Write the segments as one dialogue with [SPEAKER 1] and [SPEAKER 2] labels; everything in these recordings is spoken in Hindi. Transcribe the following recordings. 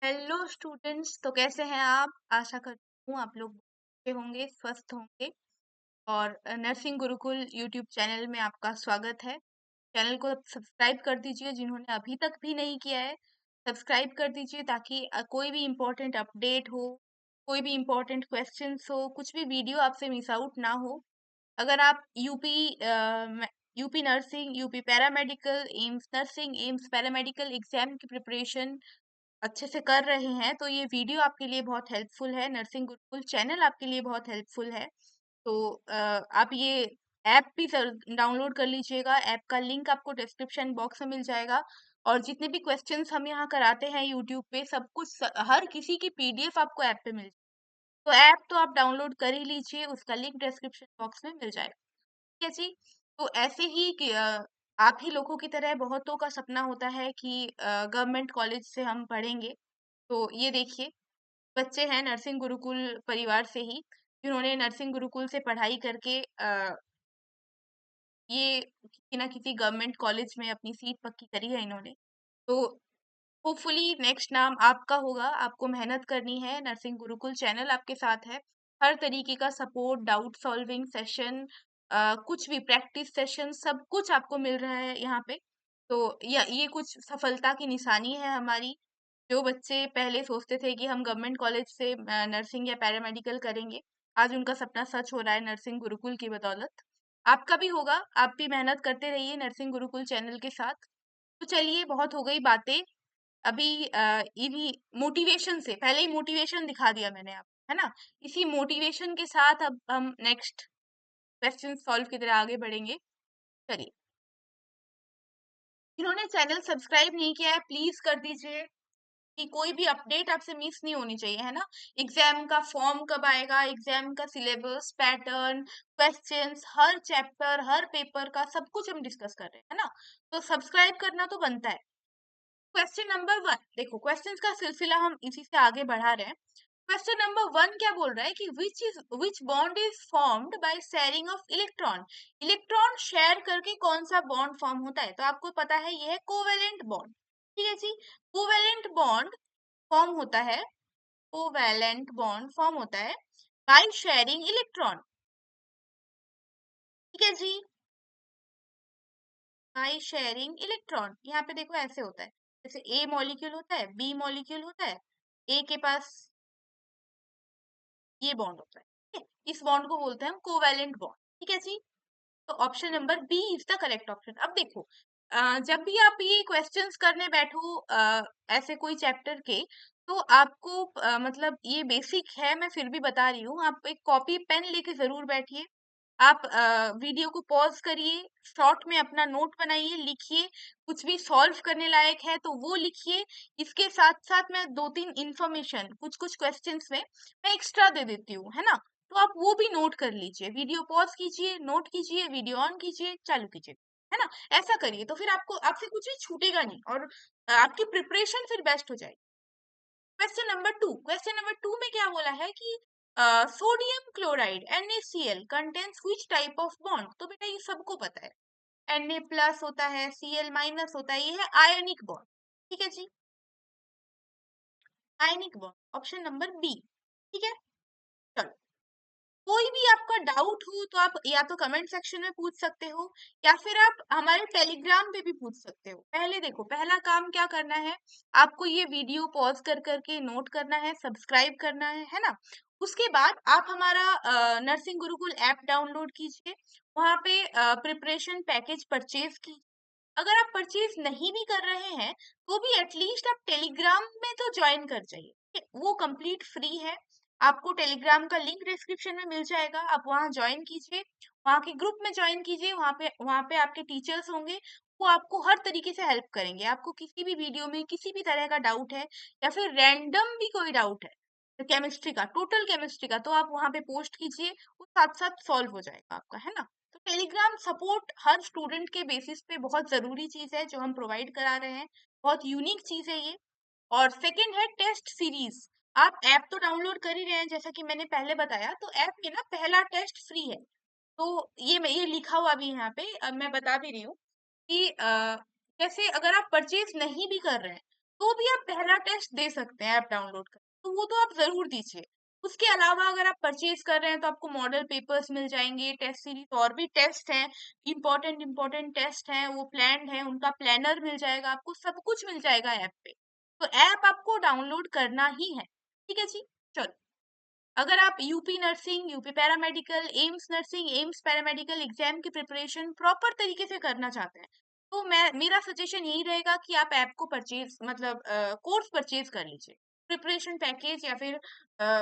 [SPEAKER 1] हेलो स्टूडेंट्स, तो कैसे हैं आप? आशा करती हूँ आप लोग अच्छे होंगे, स्वस्थ होंगे। और नर्सिंग गुरुकुल यूट्यूब चैनल में आपका स्वागत है। चैनल को सब्सक्राइब कर दीजिए जिन्होंने अभी तक भी नहीं किया है। सब्सक्राइब कर दीजिए ताकि कोई भी इम्पोर्टेंट अपडेट हो, कोई भी इम्पोर्टेंट क्वेश्चंस हो, कुछ भी वीडियो आपसे मिस आउट ना हो। अगर आप UP nursing, UP paramedical, AIIMS nursing, AIIMS paramedical exam की प्रिपरेशन अच्छे से कर रहे हैं तो ये वीडियो आपके लिए बहुत हेल्पफुल है। नर्सिंग गुरुकुल चैनल आपके लिए बहुत हेल्पफुल है। तो आप ये ऐप भी डाउनलोड कर लीजिएगा। ऐप का लिंक आपको डिस्क्रिप्शन बॉक्स में मिल जाएगा। और जितने भी क्वेश्चंस हम यहाँ कराते हैं यूट्यूब पे, सब कुछ हर किसी की पीडीएफ आपको ऐप पे मिल जाएगी। तो ऐप तो आप डाउनलोड कर ही लीजिए, उसका लिंक डिस्क्रिप्शन बॉक्स में मिल जाएगा। ठीक है जी। तो ऐसे ही कि आप ही लोगों की तरह बहुतों का सपना होता है कि गवर्नमेंट कॉलेज से हम पढ़ेंगे। तो ये देखिए, बच्चे हैं नर्सिंग गुरुकुल परिवार से ही, जिन्होंने नर्सिंग गुरुकुल से पढ़ाई करके ये किसी ना किसी गवर्नमेंट कॉलेज में अपनी सीट पक्की करी है इन्होंने। तो होपफुली नेक्स्ट नाम आपका होगा। आपको मेहनत करनी है। नर्सिंग गुरुकुल चैनल आपके साथ है। हर तरीके का सपोर्ट, डाउट सॉल्विंग सेशन, कुछ भी प्रैक्टिस सेशन, सब कुछ आपको मिल रहा है यहाँ पे। तो ये कुछ सफलता की निशानी है हमारी। जो बच्चे पहले सोचते थे कि हम गवर्नमेंट कॉलेज से नर्सिंग या पैरामेडिकल करेंगे, आज उनका सपना सच हो रहा है नर्सिंग गुरुकुल की बदौलत। आपका भी होगा। आप भी मेहनत करते रहिए नर्सिंग गुरुकुल चैनल के साथ। तो चलिए, बहुत हो गई बातें। अभी इन्हीं मोटिवेशन से, पहले ही मोटिवेशन दिखा दिया मैंने आपको, है ना। इसी मोटिवेशन के साथ अब हम नेक्स्ट क्वेश्चन सॉल्व की तरह आगे बढ़ेंगे। चलिए, जिन्होंने चैनल सब्सक्राइब नहीं किया है प्लीज कर दीजिए, कि कोई भी अपडेट आपसे मिस नहीं होनी चाहिए, है ना। एग्जाम का फॉर्म कब आएगा, एग्जाम का सिलेबस, पैटर्न, क्वेश्चंस, हर चैप्टर, हर पेपर का सब कुछ हम डिस्कस कर रहे हैं, है ना। तो सब्सक्राइब करना तो बनता है। क्वेश्चन नंबर 1 देखो, क्वेश्चंस का सिलसिला हम इसी से आगे बढ़ा रहे हैं। क्वेश्चन नंबर 1 क्या बोल रहा है कि विच bond is formed by sharing of electron. Electron share करके कौन सा बॉन्ड फॉर्म होता है? तो आपको पता है ये है कोवेलेंट बॉन्ड। ठीक है जी। कोवेलेंट बॉन्ड फॉर्म होता है, कोवेलेंट बॉन्ड फॉर्म होता है बाय शेयरिंग इलेक्ट्रॉन। ठीक है जी, बाय शेयरिंग इलेक्ट्रॉन। यहाँ पे देखो ऐसे होता है, जैसे ए मॉलिक्यूल होता है, बी मॉलिक्यूल होता है, ए के पास ये बॉन्ड होता है। ठीक है? इस बॉन्ड को बोलते हैं हम कोवेलेंट बॉन्ड। ठीक है जी। तो option number B is the correct option. अब देखो, जब भी आप ये क्वेश्चंस करने बैठो ऐसे कोई चैप्टर के, तो आपको मतलब ये बेसिक है, मैं फिर भी बता रही हूँ, आप एक कॉपी पेन लेके जरूर बैठिए। आप वीडियो को पॉज करिए, शॉर्ट में अपना नोट बनाइए, लिखिए। कुछ भी सॉल्व करने लायक है तो वो लिखिए। इसके साथ साथ मैं दो तीन इंफॉर्मेशन कुछ कुछ क्वेश्चंस में मैं एक्स्ट्रा दे देती हूँ, है ना। तो आप वो भी नोट कर लीजिए। वीडियो पॉज कीजिए, नोट कीजिए, वीडियो ऑन कीजिए, चालू कीजिए, है ना। ऐसा करिए तो फिर आपको आपसे कुछ भी छूटेगा नहीं, और आपकी प्रिपरेशन फिर बेस्ट हो जाएगी। क्वेश्चन नंबर टू में क्या बोला है कि sodium chloride NaCl contains which type of bond. तो बेटा ये सबको पता है, Na प्लस होता है, Cl माइनस होता है, ये है आयनिक बॉन्ड। ठीक है जी, ionic bond, option number B. ठीक है, चलो। कोई भी आपका डाउट हो तो आप या तो कमेंट सेक्शन में पूछ सकते हो, या फिर आप हमारे टेलीग्राम पे भी पूछ सकते हो। पहले देखो, पहला काम क्या करना है, आपको ये वीडियो पॉज कर करके नोट करना है, सब्सक्राइब करना है ना। उसके बाद आप हमारा नर्सिंग गुरुकुल ऐप डाउनलोड कीजिए। वहाँ पे प्रिपरेशन पैकेज परचेज कीजिए। अगर आप परचेज नहीं भी कर रहे हैं तो भी एटलीस्ट आप टेलीग्राम में तो ज्वाइन कर जाइए। ठीक है? वो कंप्लीट फ्री है। आपको टेलीग्राम का लिंक डिस्क्रिप्शन में मिल जाएगा, आप वहाँ ज्वाइन कीजिए, वहाँ के ग्रुप में ज्वाइन कीजिए। वहाँ पे आपके टीचर्स होंगे, वो आपको हर तरीके से हेल्प करेंगे। आपको किसी भी वीडियो में किसी भी तरह का डाउट है, या फिर रैंडम भी कोई डाउट है केमिस्ट्री का, टोटल केमिस्ट्री का, तो आप वहाँ पे पोस्ट कीजिए, वो साथ साथ सॉल्व हो जाएगा आपका, है ना। तो टेलीग्राम सपोर्ट हर स्टूडेंट के बेसिस पे बहुत जरूरी चीज है जो हम प्रोवाइड करा रहे हैं। बहुत यूनिक चीज है ये। और सेकंड है टेस्ट सीरीज। आप ऐप तो डाउनलोड कर ही रहे हैं, जैसा कि मैंने पहले बताया, तो ऐप के ना पहला टेस्ट फ्री है। तो ये लिखा हुआ भी यहाँ पे, अब मैं बता भी रही हूँ कि जैसे अगर आप परचेज नहीं भी कर रहे हैं तो भी आप पहला टेस्ट दे सकते हैं ऐप डाउनलोड कर, तो वो तो आप जरूर दीजिए। उसके अलावा अगर आप परचेज कर रहे हैं तो आपको मॉडल पेपर्स मिल जाएंगे, टेस्ट सीरीज और भी टेस्ट हैं, इंपॉर्टेंट इंपॉर्टेंट टेस्ट हैं वो प्लान्ड है, उनका प्लानर मिल जाएगा, आपको सब कुछ मिल जाएगा ऐप पे। तो ऐप आपको डाउनलोड करना ही है, ठीक है जी। चलो, अगर आप UP nursing, UP paramedical, AIIMS nursing, AIIMS paramedical exam की प्रिपरेशन प्रॉपर तरीके से करना चाहते हैं, तो मैं मेरा सजेशन यही रहेगा कि आप ऐप को परचेज मतलब कोर्स परचेज कर लीजिए। प्रिपरेशन पैकेज या फिर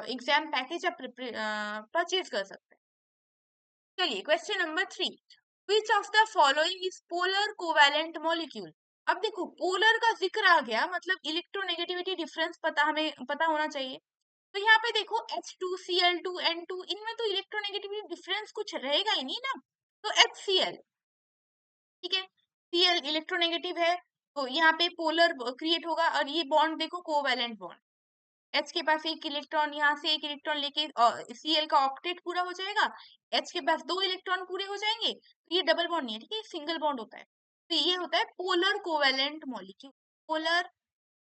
[SPEAKER 1] एग्जाम पैकेज आप परचेज कर सकते हैं। चलिए, question number 3, which of the following is polar covalent molecule. अब देखो, पोलर का जिक्र आ गया, मतलब इलेक्ट्रोनेगेटिविटी डिफरेंस हमें पता होना चाहिए। तो यहाँ पे देखो H2Cl2N2, इनमें तो इलेक्ट्रोनेगेटिविटी डिफरेंस कुछ रहेगा ही नहीं ना, तो HCl, ठीक है। Cl इलेक्ट्रोनेगेटिव है, तो यहाँ पे पोलर क्रिएट होगा, और ये बॉन्ड देखो कोवैलेंट बॉन्ड, H के पास एक इलेक्ट्रॉन, यहाँ से एक इलेक्ट्रॉन लेके Cl का ऑक्टेट पूरा हो जाएगा, H के पास 2 इलेक्ट्रॉन पूरे हो जाएंगे, तो ये डबल बॉन्ड नहीं है, ठीक है, सिंगल बॉन्ड होता है। तो ये होता है polar covalent molecule, polar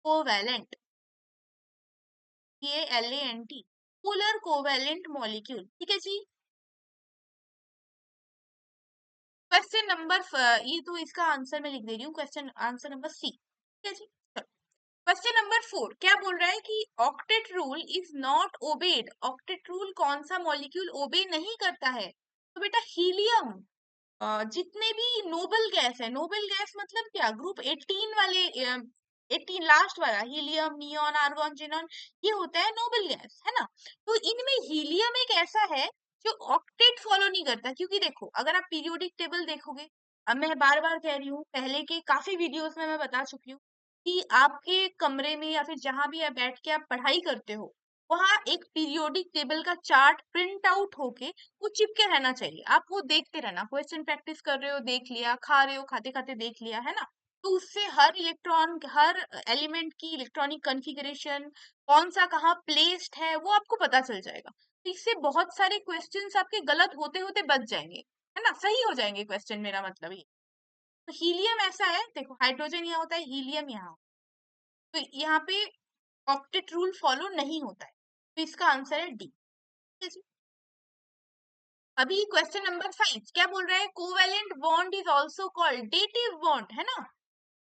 [SPEAKER 1] covalent, Calent, polar covalent molecule, ठीक है जी। क्वेश्चन नंबर ये तो इसका आंसर मैं लिख दे रही हूँ, क्वेश्चन आंसर नंबर सी, ठीक है जी। क्वेश्चन नंबर 4 क्या बोल रहा है कि octet rule is not obeyed. Octet rule कौन सा मॉलिक्यूल ओबे नहीं करता है? तो बेटा हीलियम। जितने भी नोबल गैस है, नोबल गैस मतलब क्या, ग्रुप 18 वाले, 18 लास्ट वाला, हीलियम, नियॉन, आर्गन, जिनॉन, ये होता है नोबल गैस, है ना। तो इनमें हीलियम एक ऐसा है जो ऑक्टेट फॉलो नहीं करता, क्योंकि देखो अगर आप पीरियोडिक टेबल देखोगे, अब मैं बार बार कह रही हूँ, पहले के काफी वीडियोस में मैं बता चुकी हूँ कि आपके कमरे में या फिर जहां भी आप बैठ के आप पढ़ाई करते हो, वहां एक पीरियोडिक टेबल का चार्ट प्रिंट आउट होके वो चिपके रहना चाहिए। आप वो देखते रहना, क्वेश्चन प्रैक्टिस कर रहे हो देख लिया, खा रहे हो खाते खाते देख लिया, है ना। तो उससे हर इलेक्ट्रॉन, हर एलिमेंट की इलेक्ट्रॉनिक कॉन्फ़िगरेशन, कौन सा कहाँ प्लेस्ड है, वो आपको पता चल जाएगा। तो इससे बहुत सारे क्वेश्चंस आपके गलत होते होते बच जाएंगे, है ना, सही हो जाएंगे क्वेश्चन, मेरा मतलब ये। तो हीलियम ऐसा है, देखो हाइड्रोजन यहाँ होता है, हीलियम यहाँ, तो यहाँ पे ऑक्टेट रूल फॉलो नहीं होता है, तो इसका आंसर है डी। अभी क्वेश्चन नंबर 5 क्या बोल रहा है, covalent bond is also called dative bond, है ना।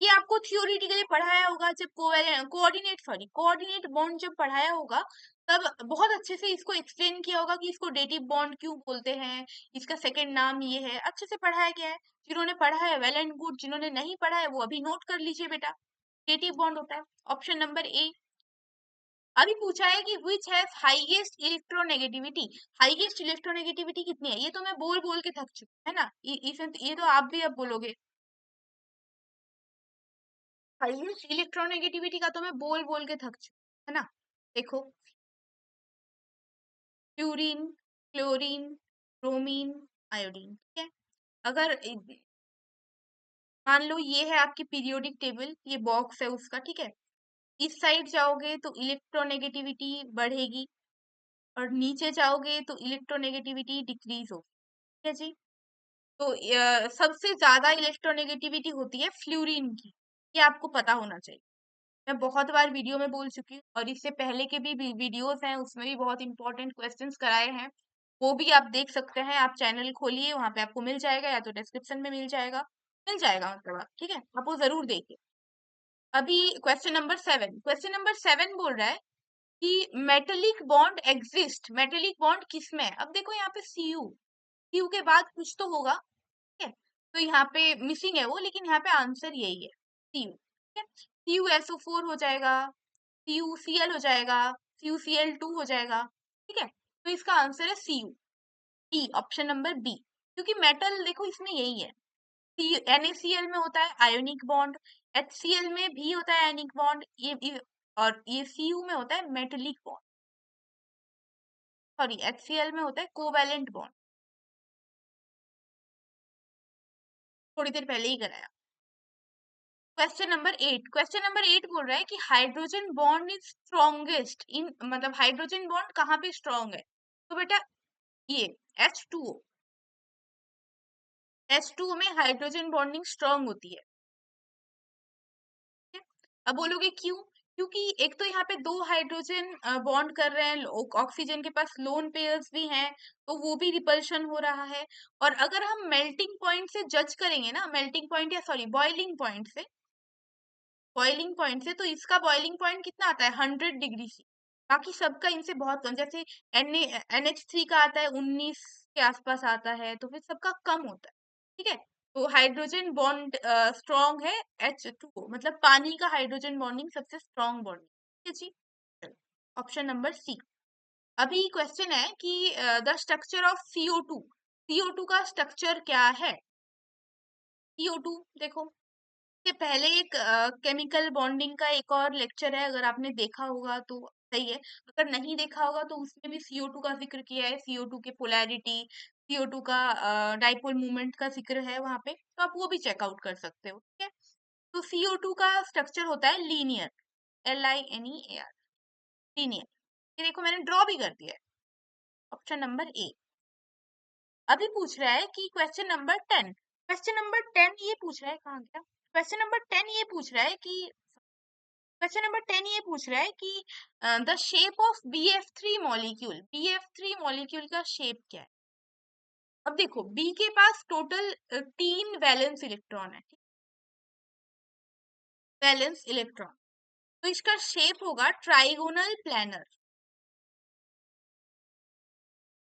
[SPEAKER 1] ये आपको थियोरिटिकली पढ़ाया होगा, जब कोऑर्डिनेट बॉन्ड जब पढ़ाया होगा, तब बहुत अच्छे से इसको एक्सप्लेन किया होगा कि इसको डेटिव बॉन्ड क्यों बोलते हैं, इसका सेकंड नाम ये है, अच्छे से पढ़ाया गया है। जिन्होंने पढ़ा है वेल एंड गुड, जिन्होंने नहीं पढ़ा है वो अभी नोट कर लीजिए बेटा, डेटिव बॉन्ड होता है ऑप्शन नंबर ए। अभी पूछा है कि which has highest electronegativity. Highest electronegativity कितनी है, ये तो मैं बोल बोल के थक चुकी है ना, ये तो आप भी अब बोलोगे। हाईएस्ट इलेक्ट्रोनेगेटिविटी का तो मैं बोल बोल के थक चुकी, है ना। देखो, फ्लोरीन, क्लोरीन, ब्रोमीन, आयोडीन, ठीक है। अगर मान लो ये है आपकी पीरियोडिक टेबल, ये बॉक्स है उसका, ठीक है। इस साइड जाओगे तो इलेक्ट्रोनेगेटिविटी बढ़ेगी, और नीचे जाओगे तो इलेक्ट्रोनेगेटिविटी डिक्रीज होगी, ठीक है जी। तो सबसे ज्यादा इलेक्ट्रोनेगेटिविटी होती है फ्लूरीन की, ये आपको पता होना चाहिए। मैं बहुत बार वीडियो में बोल चुकी हूँ, और इससे पहले के भी वीडियोस हैं, उसमें भी बहुत इंपॉर्टेंट क्वेश्चंस कराए हैं, वो भी आप देख सकते हैं। आप चैनल खोलिए, वहां पे आपको मिल जाएगा, या तो डिस्क्रिप्शन में मिल जाएगा मतलब आप, ठीक है, आप वो जरूर देखिए। अभी क्वेश्चन नंबर 7 बोल रहा है कि metallic bond exist. Metallic bond किसमें है? अब देखो यहाँ पे सीयू के बाद कुछ तो होगा, ठीक है। तो यहाँ पे मिसिंग है वो, लेकिन यहाँ पे आंसर यही है, सीयू, ठीक है। CuSO4 हो जाएगा, CuCl हो जाएगा, CuCl2 हो जाएगा, ठीक है। तो इसका आंसर है CU, D, option number B. क्योंकि मेटल देखो इसमें यही है, NaCl में होता है आयोनिक बॉन्ड, HCl में भी होता है आयोनिक बॉन्ड, और ये Cu में होता है मेटेलिक बॉन्ड, सॉरी HCl में होता है कोवैलेंट बॉन्ड, थोड़ी देर पहले ही कराया। क्वेश्चन नंबर 8 बोल रहा है कि hydrogen bond is strongest in, मतलब हाइड्रोजन बॉन्ड कहाँ पे स्ट्रॉन्ग है? तो बेटा ये H2O, H2O में हाइड्रोजन बॉन्डिंग स्ट्रॉन्ग होती है, ठीक है? अब बोलोगे क्यों? क्योंकि एक तो यहाँ पे दो हाइड्रोजन बॉन्ड कर रहे हैं, ऑक्सीजन के पास लोन पेयर्स भी हैं, तो वो भी रिपल्शन हो रहा है। और अगर हम मेल्टिंग पॉइंट से जज करेंगे ना, मेल्टिंग पॉइंट या सॉरी बॉइलिंग पॉइंट से, तो इसका बॉइलिंग पॉइंट कितना आता है? 100 डिग्री से। बाकी सबका इनसे बहुत कम, जैसे NH3 का आता है 19 के आसपास आता है, तो फिर सबका कम होता है। ठीक है, तो हाइड्रोजन बॉन्ड स्ट्रॉन्ग है H2O, मतलब पानी का हाइड्रोजन बॉन्डिंग सबसे स्ट्रॉन्ग बॉन्डिंग। ठीक है जी, ऑप्शन नंबर सी। अभी क्वेश्चन है कि the structure of CO2, CO2 का स्ट्रक्चर क्या है? CO2 देखो, इससे पहले एक केमिकल बॉन्डिंग का एक और लेक्चर है, अगर आपने देखा होगा तो सही है, अगर नहीं देखा होगा तो उसमें भी CO2 का जिक्र किया है, CO2 के पोलैरिटी, CO2 का डाइपोल मूवमेंट का जिक्र है वहां पे, तो आप वो भी चेकआउट कर सकते हो। ठीक है, तो CO2 का स्ट्रक्चर होता है लीनियर, LINEAR, लीनियर। ये देखो मैंने ड्रॉ भी कर दिया है, ऑप्शन नंबर ए। अभी पूछ रहा है कि क्वेश्चन नंबर 10 ये पूछ रहा है, कहाँ गया? क्वेश्चन नंबर 10 ये पूछ रहा है कि the shape of BF3 molecule, BF3 molecule का शेप क्या है? अब देखो, बी के पास टोटल 3 वैलेंस इलेक्ट्रॉन है, वैलेंस इलेक्ट्रॉन, तो इसका शेप होगा ट्राइगोनल प्लैनर,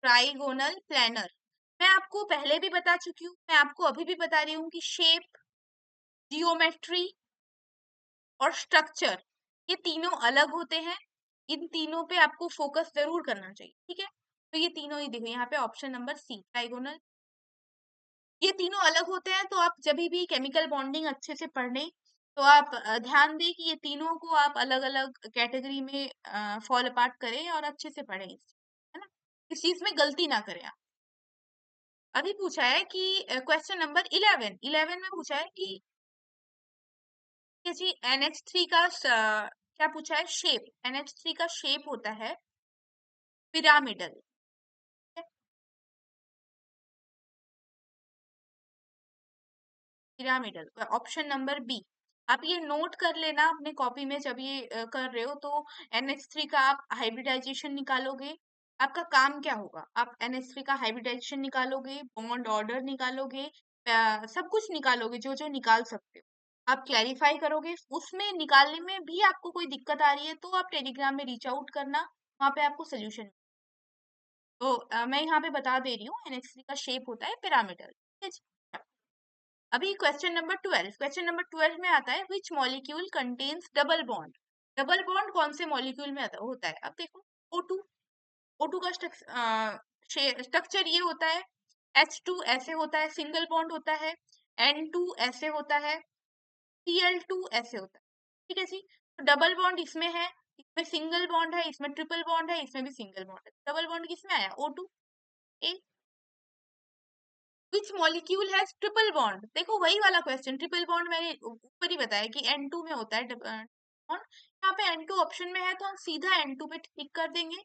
[SPEAKER 1] ट्राइगोनल प्लैनर। मैं आपको पहले भी बता चुकी हूँ, मैं आपको अभी भी बता रही हूँ कि शेप, जियोमेट्री और स्ट्रक्चर, ये तीनों अलग होते हैं। इन तीनों पे आपको फोकस जरूर करना चाहिए। ठीक है, तो ये तीनों ही देखो यहाँ पे ऑप्शन नंबर सी, ट्राइगोनल, ये तीनों अलग होते हैं। तो आप जब भी केमिकल बॉन्डिंग अच्छे से पढ़ने, तो आप ध्यान दें कि ये तीनों को आप अलग अलग कैटेगरी में फॉल अपार्ट करें और अच्छे से पढ़ें, है ना, इस चीज में गलती ना करें आप। अभी पूछा है कि क्वेश्चन नंबर 11 में पूछा है कि जी NH3 का क्या पूछा है? शेप, NH3 का शेप होता है pyramidal. Pyramidal, option number B. आप ये नोट कर लेना अपने कॉपी में, जब ये कर रहे हो तो NH3 का आप हाइब्रिडाइजेशन निकालोगे। आपका काम क्या होगा? आप NH3 का हाइब्रिडाइजेशन निकालोगे, बॉन्ड ऑर्डर निकालोगे, सब कुछ निकालोगे जो जो निकाल सकते हो, आप क्लैरिफाई करोगे। उसमें निकालने में भी आपको कोई दिक्कत आ रही है तो आप टेलीग्राम में रीच आउट करना, वहां पे आपको सोल्यूशन। तो मैं यहाँ पे बता दे रही हूँ, NH3 का शेप होता है पिरामिडल। ठीक है जी? अभी क्वेश्चन नंबर 12 में आता है which molecule contains double bond. Double bond कौन से मॉलिक्यूल में होता है? अब देखो, O2, O2 का स्ट्रक्चर ये होता है, H2 ऐसे होता है, सिंगल बॉन्ड होता है, N2 ऐसे होता है, Cl2 ऐसे होता है। ठीक है जी, तो डबल बॉन्ड इसमें है, इसमें सिंगल बॉन्ड है, इसमें ट्रिपल बॉन्ड है, इसमें भी सिंगल बॉन्ड है। डबल बॉन्ड किसमें आया? O2, A. Which molecule has triple bond, देखो वही वाला क्वेश्चन, ट्रिपल बॉन्ड मैंने ऊपर ही बताया कि N2 में होता है बॉन्ड, यहाँ पे N2 ऑप्शन में है तो हम सीधा N2 पे टिक कर देंगे,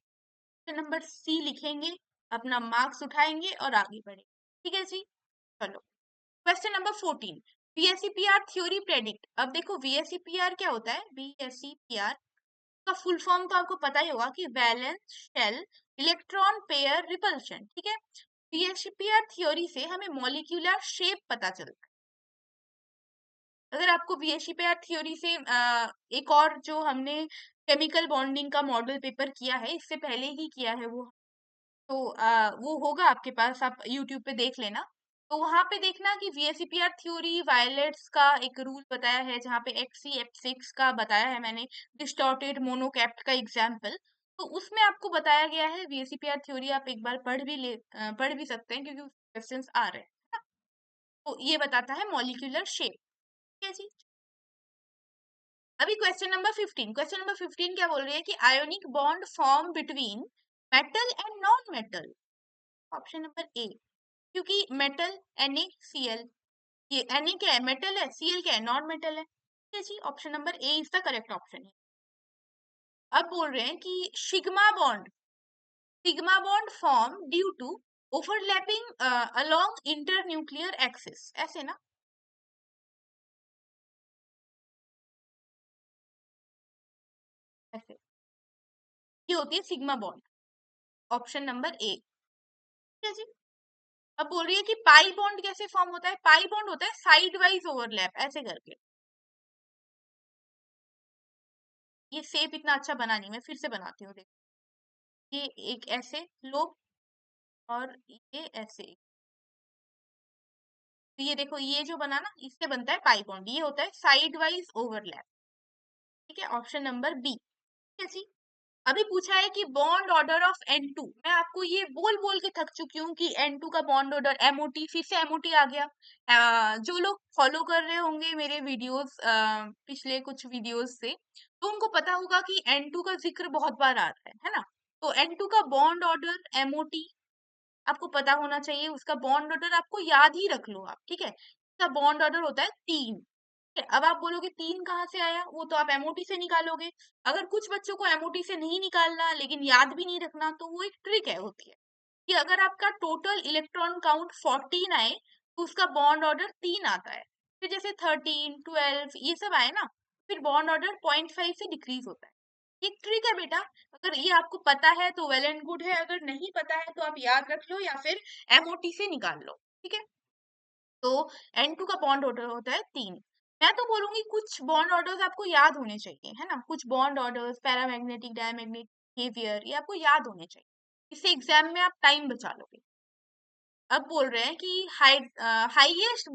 [SPEAKER 1] नंबर सी लिखेंगे, अपना मार्क्स उठाएंगे और आगे बढ़ेंगे। ठीक है जी, चलो question number 14, VSEPR theory predict. अब देखो VSEPR क्या होता है? VSEPR का फुल फॉर्म तो आपको पता ही होगा कि valence shell electron pair repulsion. ठीक है, VSEPR थ्योरी से हमें मॉलिक्यूलर शेप पता चलता है। अगर आपको VSEPR थ्योरी से एक और जो हमने केमिकल बॉन्डिंग का मॉडल पेपर किया है, इससे पहले ही किया है वो, तो वो होगा आपके पास, आप यूट्यूब पे देख लेना। तो वहां पे देखना कि VSEPR थ्योरी वायलेट्स का एक रूल बताया है, जहाँ पे XCF6 का बताया है मैंने, डिस्टॉर्टेड मोनोकैप्ट का एग्जाम्पल। तो उसमें आपको बताया गया है VSEPR थ्योरी, आप एक बार पढ़ भी सकते हैं क्योंकि क्वेश्चंस आ रहे हैं ना। तो ये बताता है मॉलिक्यूलर शेप। ठीक है जी, अभी क्वेश्चन नंबर 15 क्या बोल रही है कि ionic bond form between metal and non metal, option number ए। क्योंकि मेटल NaCl, ये Na क्या है? मेटल है, Cl क्या है? नॉन मेटल है। ठीक है जी, option number A is the correct option है। अब बोल रहे हैं कि sigma bond form due to overlapping along internuclear axis, ऐसे ना? ऐसे, ये होती है sigma bond, option number A. ठीक है जी। अब बोल रही है कि पाई बॉन्ड कैसे फॉर्म होता है। पाई बॉन्ड होता है साइड वाइज ओवरलैप, ऐसे करके। ये शेप इतना अच्छा बना नहीं, मैं फिर से बनाती हूँ, देखो। ये एक ऐसे लोग और ये ऐसे, तो ये देखो, ये जो बना ना, इससे बनता है पाई बॉन्ड, ये होता है साइड वाइज ओवरलैप। ठीक है, ऑप्शन नंबर बी। ठीक है जी। अभी पूछा है कि बॉन्ड ऑर्डर ऑफ N2। मैं आपको ये बोल बोल के थक चुकी हूँ कि N2 का बॉन्ड ऑर्डर MOT, फिर से MOT आ गया। जो लोग फॉलो कर रहे होंगे मेरे वीडियोस, पिछले कुछ वीडियोस से, तो उनको पता होगा कि N2 का जिक्र बहुत बार आ रहा है ना। तो N2 का बॉन्ड ऑर्डर MOT आपको पता होना चाहिए, उसका बॉन्ड ऑर्डर आपको याद ही रख लो आप। ठीक है, उसका बॉन्ड ऑर्डर होता है 3। अब आप बोलोगे 3 कहाँ से आया, वो तो आप MOT से निकालोगे। अगर कुछ बच्चों को MOT से नहीं निकालना लेकिन याद भी नहीं रखना, तो वो एक ट्रिक है, होती है कि अगर आपका टोटल इलेक्ट्रॉन काउंट 14 आए तो उसका बॉन्ड ऑर्डर 3 आता है। फिर जैसे 13, 12 ये सब आए ना, फिर बॉन्ड ऑर्डर 0.5 से डिक्रीज होता है। ये ट्रिक है बेटा, अगर ये आपको पता है तो वेल एंड गुड है, अगर नहीं पता है तो आप याद रख लो या फिर MOT से निकाल लो। ठीक है, तो N2 का बॉन्ड ऑर्डर होता है 3। मैं तो बोलूंगी कुछ बॉन्ड ऑर्डर्स आपको याद होने चाहिए, है ना। कुछ bond orders, paramagnetic, diamagnetic behaviour, ये आपको याद होने चाहिए, इससे एग्जाम में आप टाइम बचा लोगे। अब बोल रहे हैं कि highest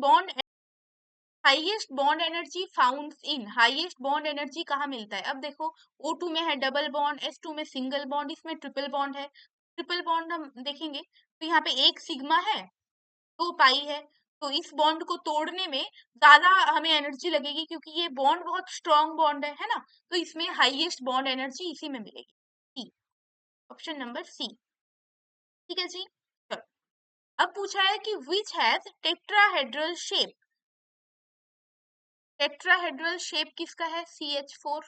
[SPEAKER 1] bond energy found in, highest bond energy कहाँ मिलता है। अब देखो, O2 में है डबल बॉन्ड, S2 में सिंगल बॉन्ड, इसमें ट्रिपल बॉन्ड है। ट्रिपल बॉन्ड हम देखेंगे तो यहाँ पे एक सिग्मा है, 2 पाई है, तो इस बॉन्ड को तोड़ने में ज्यादा हमें एनर्जी लगेगी, क्योंकि ये बॉन्ड बहुत स्ट्रॉन्ग बॉन्ड है ना। तो इसमें हाईएस्ट बॉन्ड एनर्जी इसी में मिलेगी, सी, ऑप्शन नंबर सी। ठीक है जी। चलो, अब पूछा है कि which has tetrahedral shape. Tetrahedral shape किसका है, CH4।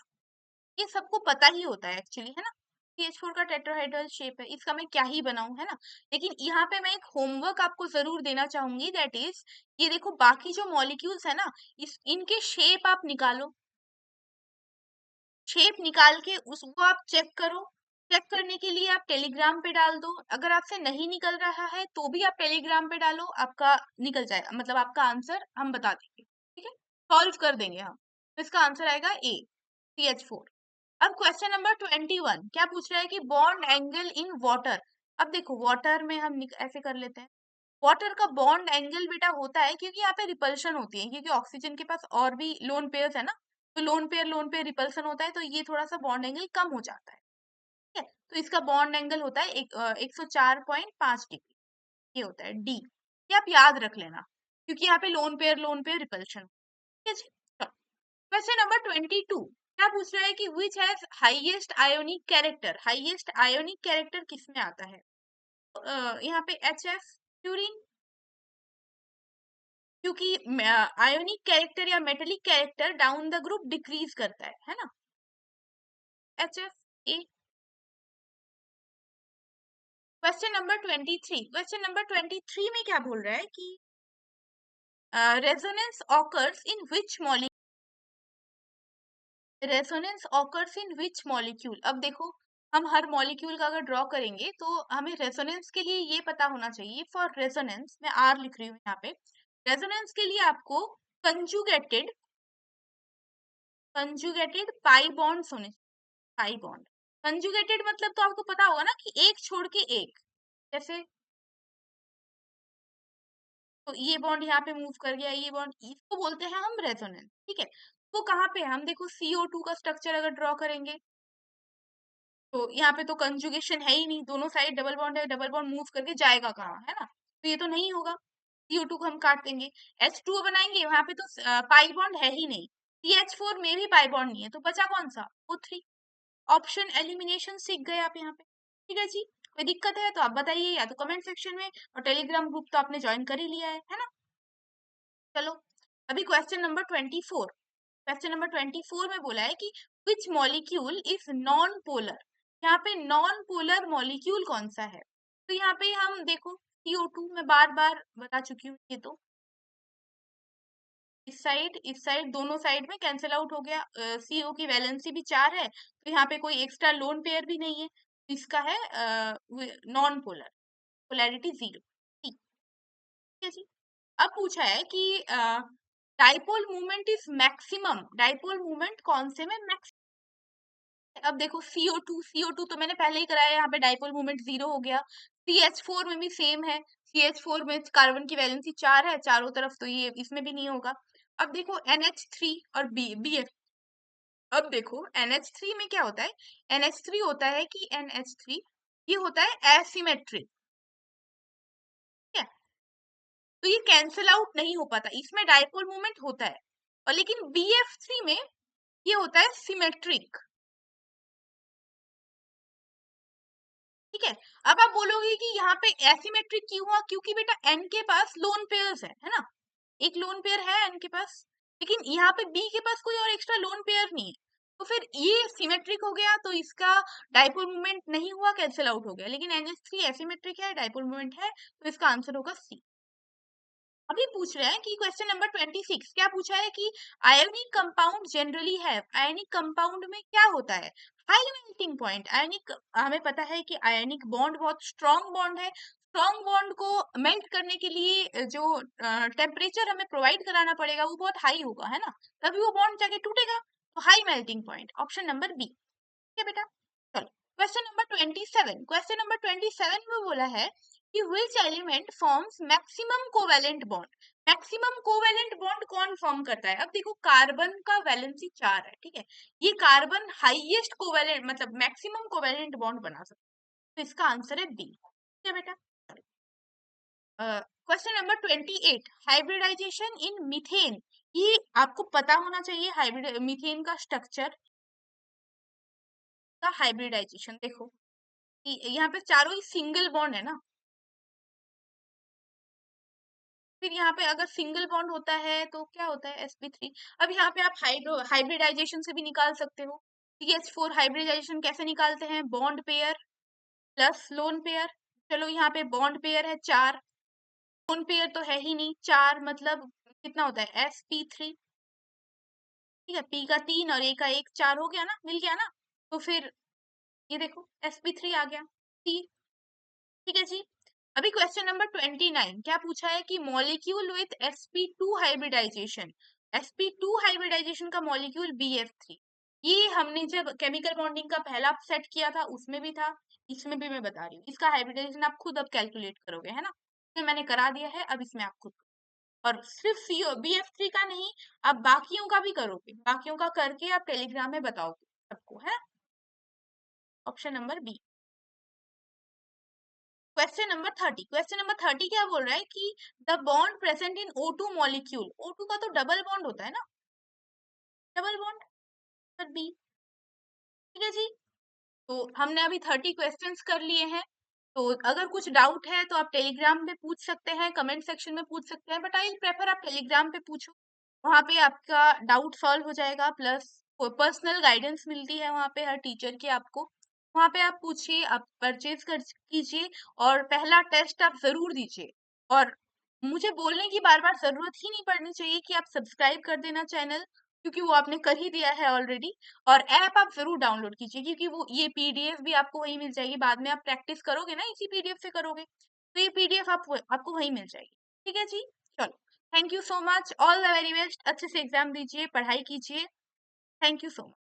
[SPEAKER 1] ये सबको पता ही होता है एक्चुअली, है ना। CH4 का टेट्राहेड्रल शेप है, इसका मैं क्या ही बनाऊं, है ना। लेकिन यहाँ पे मैं एक होमवर्क आपको जरूर देना चाहूंगी, दैट इज, ये देखो बाकी जो मॉलिक्यूल्स है ना, इनके शेप आप निकालो। शेप निकाल के उसको आप चेक करो। चेक करने के लिए आप टेलीग्राम पे डाल दो, अगर आपसे नहीं निकल रहा है तो भी आप टेलीग्राम पे डालो, आपका निकल जाएगा, मतलब आपका आंसर हम बता देंगे। ठीक है, सॉल्व कर देंगे हम। तो इसका आंसर आएगा ए, CH4। अब क्वेश्चन नंबर 21 क्या पूछ रहा है कि बॉन्ड एंगल इन वाटर। अब देखो, वाटर में हम ऐसे कर लेते हैं। वाटर का बॉन्ड एंगल बेटा होता है, क्योंकि यहाँ पे रिपल्शन होती है, क्योंकि ऑक्सीजन के पास और भी लोन पेयर्स है ना, तो लोन पेयर रिपल्सन होता है, तो ये थोड़ा सा बॉन्ड एंगल कम हो जाता है। ठीक है, तो इसका बॉन्ड एंगल होता है 104.5 डिग्री, ये होता है डी। ये आप याद रख लेना, क्योंकि यहाँ पे लोन पेयर रिपल्शन। ठीक है जी। क्वेश्चन नंबर 22 क्या पूछ रहा है कि which has highest ionic character. Highest ionic character किसमें आता है। यहाँ पे HF, फ्यूरिन, क्योंकि आयोनिक कैरेक्टर या metallic character down the group decrease करता है ना। HF, ए। क्वेश्चन नंबर 23, क्वेश्चन नंबर 23 में क्या बोल रहा है कि resonance occurs in which molecule. Resonance occurs in which molecule. अब देखो, हम हर मॉलिक्यूल का अगर ड्रॉ करेंगे तो हमें रेजोनेंस के लिए ये पता होना चाहिए। फॉर रेजोनेंस मैं R लिख रही हूँ यहाँ पे। रेजोनेंस के लिए आपको कंजुगेटेड कंजुगेटेड पाई बॉन्ड्स होने, पाई बॉन्ड। कंजुगेटेड मतलब तो आपको पता होगा ना कि एक छोड़ के एक, जैसे तो ये बॉन्ड यहाँ पे मूव कर गया, ये बॉन्ड, इसको बोलते हैं हम रेजोनेंस। ठीक है, तो कहाँ पे हम देखो CO2 का स्ट्रक्चर अगर ड्रॉ करेंगे, तो यहाँ पे तो कंजुगेशन है ही नहीं, दोनों साइड डबल बॉन्ड है, डबल बॉन्ड मूव करके जाएगा कहाँ, है ना। तो ये तो नहीं होगा, CO2 को हम काट देंगे। H2O बनाएंगे, वहां पे तो पाई बॉन्ड है ही नहीं। CH4 में भी पाई बॉन्ड नहीं है, तो बचा कौन सा, O3। ऑप्शन एलिमिनेशन सीख गए आप यहाँ पे। ठीक है जी। कोई दिक्कत है तो आप बताइए, या तो कमेंट सेक्शन में, और टेलीग्राम ग्रुप तो आपने ज्वाइन कर ही लिया है ना। चलो, अभी क्वेश्चन नंबर 24। क्वेश्चन नंबर 24 में बोला है कि which molecule is non polar. यहाँ पे नॉन पोलर मॉलिक्यूल कौन सा है। तो यहाँ पे हम देखो, CO2 में बार बार बता चुकी हूँ ये तो, इस साइड दोनों साइड में कैंसिल आउट हो गया। CO की वैलेंसी भी 4 है, तो यहाँ पे कोई एक्स्ट्रा लोन पेयर भी नहीं है, तो इसका है नॉन पोलर, पोलैरिटी 0। ठीक है जी। अब पूछा है कि dipole movement is maximum, dipole movement कौन से में मैक्स। अब देखो CO2 तो मैंने पहले ही कराया, यहाँ पे डाइपोल मूवमेंट 0 हो गया। CH4 में भी सेम है, CH4 में कार्बन की वैलेंसी 4 है चारों तरफ, तो ये इसमें भी नहीं होगा। अब देखो NH3 और BF। अब देखो NH3 में क्या होता है, NH3 होता है कि NH3 ये होता है एसिमेट्रिक, ठीक है, तो ये कैंसिल आउट नहीं हो पाता, इसमें डाइपोल मूवमेंट होता है। और लेकिन BF3 में ये होता है सिमेट्रिक, ठीक है। अब आप बोलोगे कि यहाँ पे एसिमेट्रिक क्यों हुआ, क्योंकि बेटा N के पास लोन पेयर्स है ना, एक लोन पेयर है N के पास, लेकिन यहाँ पे B के पास कोई और एक्स्ट्रा लोन पेयर नहीं है, तो फिर ये सिमेट्रिक हो गया, तो इसका डाइपोल मूवमेंट नहीं हुआ, कैंसिल आउट हो गया। लेकिन NH3 एसिमेट्रिक है, डाइपोल मूवमेंट है, तो इसका आंसर होगा C। अभी पूछ रहे हैं कि क्वेश्चन नंबर 26 क्या पूछा है कि आयोनिक कंपाउंड जनरली है, आयोनिक कंपाउंड में क्या होता है, हाई मेल्टिंग पॉइंट। आयोनिक, हमें पता है कि आयोनिक बॉन्ड बहुत स्ट्रॉन्ग बॉन्ड है, स्ट्रॉन्ग बॉन्ड को मेल्ट करने के लिए जो टेम्परेचर हमें प्रोवाइड कराना पड़ेगा वो बहुत हाई होगा, है ना, तभी वो बॉन्ड जाके टूटेगा, तो high melting point, option number B. ठीक है बेटा, चलो क्वेश्चन नंबर 27, क्वेश्चन नंबर 27 में बोला है कि which element forms maximum covalent bond, maximum covalent bond कौन फॉर्म करता है। अब देखो कार्बन का वैलेंसी 4 है, ठीक है, ये कार्बन हाईएस्ट कोवेलेंट मतलब मैक्सिमम कोवेलेंट बॉन्ड बना सकता है, तो इसका आंसर है बी। ठीक है बेटा, क्वेश्चन नंबर 28, हाइब्रिडाइजेशन इन मीथेन, ये आपको पता होना चाहिए, हाइब्रिड मीथेन का स्ट्रक्चर का हाइब्रिडाइजेशन देखो कि यहाँ पे चारों ही सिंगल बॉन्ड है ना, फिर यहाँ पे अगर सिंगल बॉन्ड होता है तो क्या होता है sp3। अब यहाँ पे आप हाइब्रिडाइजेशन से भी निकाल सकते हो, CH4 हाइब्रिडाइजेशन कैसे निकालते हैं, bond pair plus lone pair. चलो यहाँ पे बॉन्ड पेयर है 4, लोन पेयर तो है ही नहीं, 4 मतलब कितना होता है sp3, ठीक है, p का 3 और a का 1, 4 हो गया ना, मिल गया ना, तो फिर ये देखो sp3 आ गया, ठीक है जी। अभी क्वेश्चन नंबर 29 क्या पूछा है कि molecule with sp2 hybridisation, sp2 hybridisation का मॉलिक्यूल BF3, ये हमने जब केमिकल बॉन्डिंग का पहला सेट किया था उसमें भी था, इसमें भी मैं बता रही हूँ, इसका हाइब्रिडाइजेशन आप खुद अब कैलकुलेट करोगे, है ना, इसमें मैंने करा दिया है, अब इसमें आप खुद, और सिर्फ CO BF3 का नहीं, आप बाकियों का भी करोगे, बाकियों का करके आप टेलीग्राम में बताओगे सबको, है, option number B. Question number 30, question number 30 क्या बोल रहा है कि the bond present in O2 molecule, O2 का तो डबल बॉन्ड होता है ना, डबल बॉन्ड, सर बी। ठीक है जी, तो हमने अभी 30 क्वेश्चंस कर लिए हैं, तो अगर कुछ डाउट है तो आप टेलीग्राम पे पूछ सकते हैं, कमेंट सेक्शन में पूछ सकते हैं, बट आई प्रेफर आप टेलीग्राम पे पूछो, वहां पे आपका डाउट सॉल्व हो जाएगा, प्लस पर्सनल गाइडेंस मिलती है वहां पे हर टीचर की आपको, वहां पे आप पूछिए, आप परचेज कर कीजिए, और पहला टेस्ट आप जरूर दीजिए, और मुझे बोलने की बार बार जरूरत ही नहीं पड़नी चाहिए कि आप सब्सक्राइब कर देना चैनल, क्योंकि वो आपने कर ही दिया है ऑलरेडी, और ऐप आप जरूर डाउनलोड कीजिए, क्योंकि वो ये PDF भी आपको वहीं मिल जाएगी, बाद में आप प्रैक्टिस करोगे ना इसी PDF से करोगे, तो ये PDF आपको वहीं मिल जाएगी। ठीक है जी, चलो, thank you so much, all the very best, अच्छे से एग्जाम दीजिए, पढ़ाई कीजिए, थैंक यू सो मच।